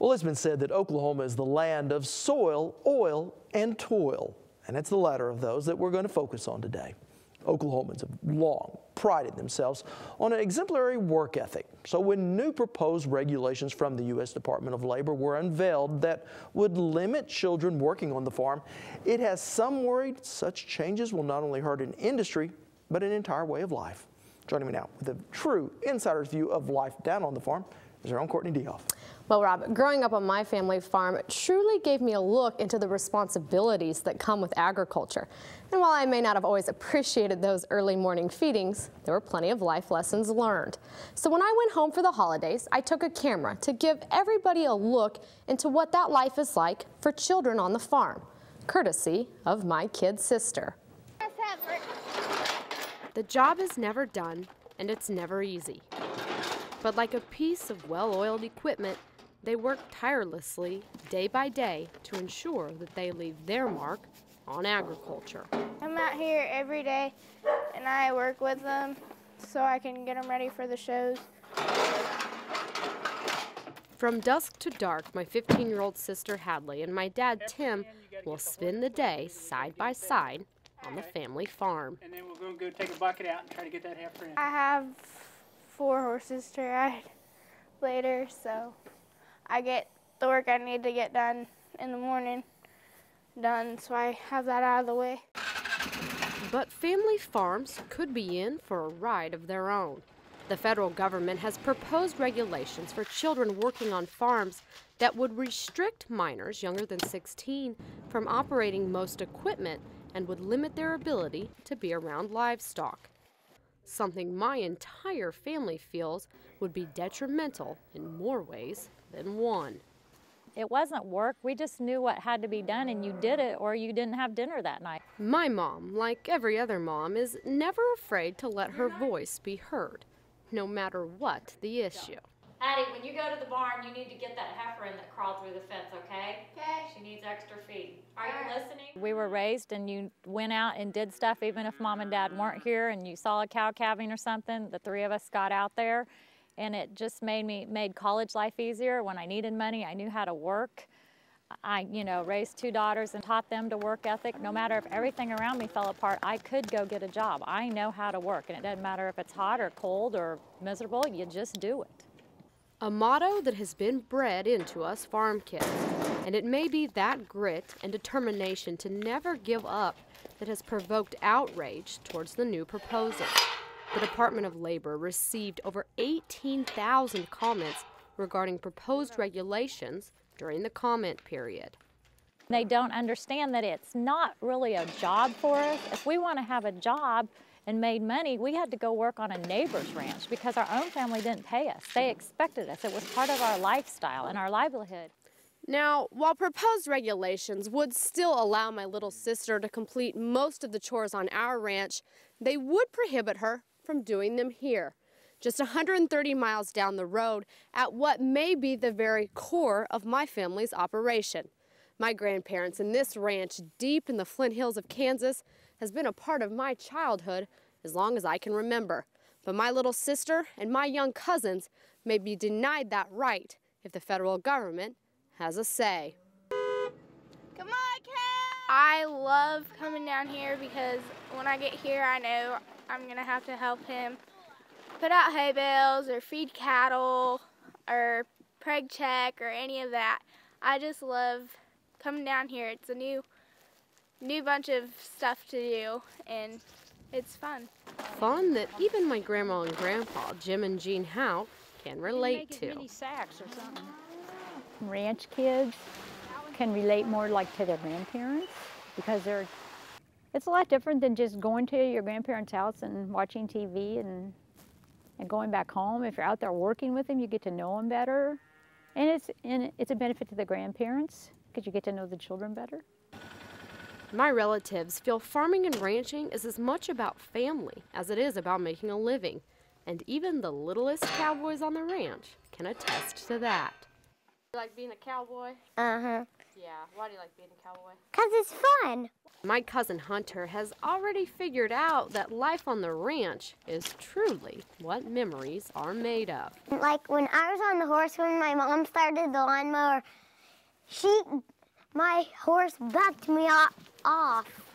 Well, it's been said that Oklahoma is the land of soil, oil, and toil, and it's the latter of those that we're going to focus on today. Oklahomans have long prided themselves on an exemplary work ethic. So when new proposed regulations from the U.S. Department of Labor were unveiled that would limit children working on the farm, it has some worried such changes will not only hurt an industry, but an entire way of life. Joining me now with a true insider's view of life down on the farm is our own Courtney Dioff. Well, Rob, growing up on my family farm truly gave me a look into the responsibilities that come with agriculture. And while I may not have always appreciated those early morning feedings, there were plenty of life lessons learned. So when I went home for the holidays, I took a camera to give everybody a look into what that life is like for children on the farm, courtesy of my kid sister. The job is never done, and it's never easy. But like a piece of well-oiled equipment, they work tirelessly, day by day, to ensure that they leave their mark on agriculture. I'm out here every day, and I work with them so I can get them ready for the shows. From dusk to dark, my 15-year-old sister Hadley and my dad Tim will spend the day side by side on the family farm. And then we're going to go take a bucket out and try to get that heifer in. I have 4 horses to ride later, so I get the work I need to get done in the morning done, so I have that out of the way. But family farms could be in for a ride of their own. The federal government has proposed regulations for children working on farms that would restrict minors younger than 16 from operating most equipment and would limit their ability to be around livestock. Something my entire family feels would be detrimental in more ways than one. It wasn't work. We just knew what had to be done, and you did it or you didn't have dinner that night. My mom, like every other mom, is never afraid to let her voice be heard, no matter what the issue. Addie, when you go to the barn, you need to get that heifer in that crawled through the fence, okay? Okay. She needs extra feed. Are you listening? We were raised and you went out and did stuff even if Mom and Dad weren't here, and you saw a cow calving or something, the 3 of us got out there, and it just made college life easier. When I needed money, I knew how to work. I, raised 2 daughters and taught them to work ethic. No matter if everything around me fell apart, I could go get a job. I know how to work, and it doesn't matter if it's hot or cold or miserable, you just do it. A motto that has been bred into us farm kids, and it may be that grit and determination to never give up that has provoked outrage towards the new proposal. The Department of Labor received over 18,000 comments regarding proposed regulations during the comment period. They don't understand that it's not really a job for us. If we want to have a job and made money, we had to go work on a neighbor's ranch because our own family didn't pay us. They expected us. It was part of our lifestyle and our livelihood. Now, while proposed regulations would still allow my little sister to complete most of the chores on our ranch, they would prohibit her from doing them here, just 130 miles down the road at what may be the very core of my family's operation. My grandparents and this ranch deep in the Flint Hills of Kansas has been a part of my childhood as long as I can remember. But my little sister and my young cousins may be denied that right if the federal government has a say. Come on, Cal! I love coming down here because when I get here, I know I'm going to have to help him put out hay bales or feed cattle or preg check or any of that. I just love coming down here. It's a new bunch of stuff to do, and it's fun. Fun that even my grandma and grandpa, Jim and Jean Howe, can relate to. Mini sacks or something. Ranch kids can relate more like to their grandparents because it's a lot different than just going to your grandparents' house and watching TV and going back home. If you're out there working with them, you get to know them better, and it's a benefit to the grandparents because you get to know the children better. My relatives feel farming and ranching is as much about family as it is about making a living, and even the littlest cowboys on the ranch can attest to that. You like being a cowboy? Uh-huh. Yeah, why do you like being a cowboy? 'Cause it's fun. My cousin Hunter has already figured out that life on the ranch is truly what memories are made of. Like when I was on the horse when my mom started the lawnmower, my horse bucked me off.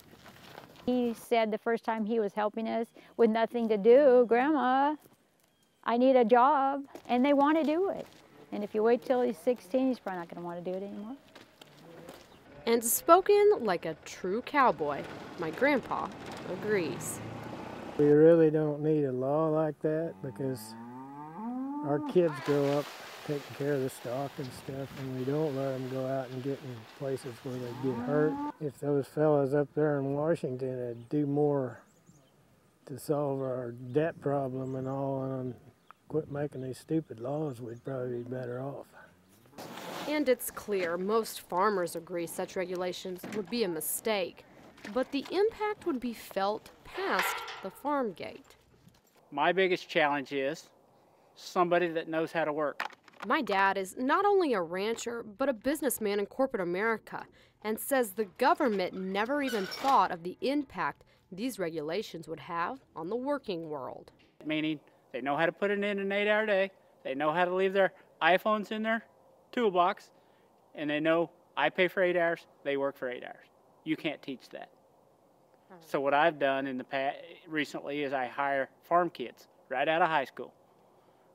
He said the first time he was helping us with nothing to do, Grandma, I need a job, and they want to do it. And if you wait till he's 16, he's probably not going to want to do it anymore. And spoken like a true cowboy, my grandpa agrees. We really don't need a law like that because our kids grow up taking care of the stock and stuff, and we don't let them go out and get in places where they get hurt. If those fellas up there in Washington would do more to solve our debt problem and all, and quit making these stupid laws, we'd probably be better off. And it's clear most farmers agree such regulations would be a mistake, but the impact would be felt past the farm gate. My biggest challenge is somebody that knows how to work. My dad is not only a rancher, but a businessman in corporate America, and says the government never even thought of the impact these regulations would have on the working world. Meaning they know how to put it in an 8-hour day, they know how to leave their iPhones in their toolbox, and they know I pay for 8 hours, they work for 8 hours. You can't teach that. So what I've done in the past recently is I hire farm kids right out of high school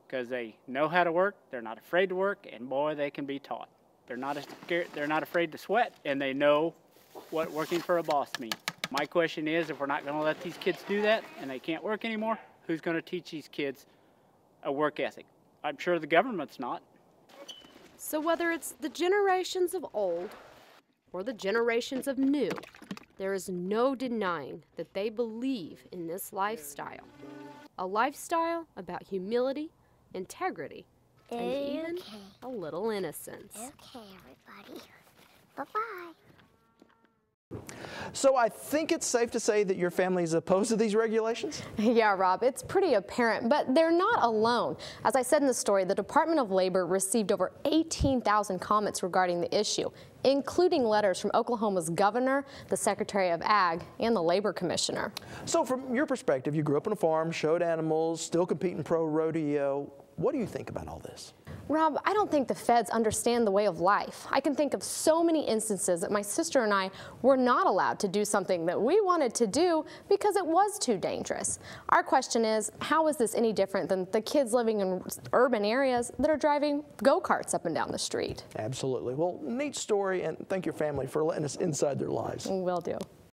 because they know how to work, they're not afraid to work, and boy, they can be taught. They're not afraid to sweat, and they know what working for a boss means. My question is, if we're not going to let these kids do that and they can't work anymore, who's going to teach these kids a work ethic? I'm sure the government's not. So whether it's the generations of old or the generations of new, there is no denying that they believe in this lifestyle. A lifestyle about humility, integrity, and even a little innocence. Okay, everybody. Bye-bye. So I think it's safe to say that your family is opposed to these regulations? Yeah, Rob, it's pretty apparent, but they're not alone. As I said in the story, the Department of Labor received over 18,000 comments regarding the issue, including letters from Oklahoma's governor, the Secretary of Ag, and the Labor Commissioner. So from your perspective, you grew up on a farm, showed animals, still competing pro rodeo. What do you think about all this? Rob, I don't think the feds understand the way of life. I can think of so many instances that my sister and I were not allowed to do something that we wanted to do because it was too dangerous. Our question is, how is this any different than the kids living in urban areas that are driving go-karts up and down the street? Absolutely. Well, neat story, and thank your family for letting us inside their lives. Will do.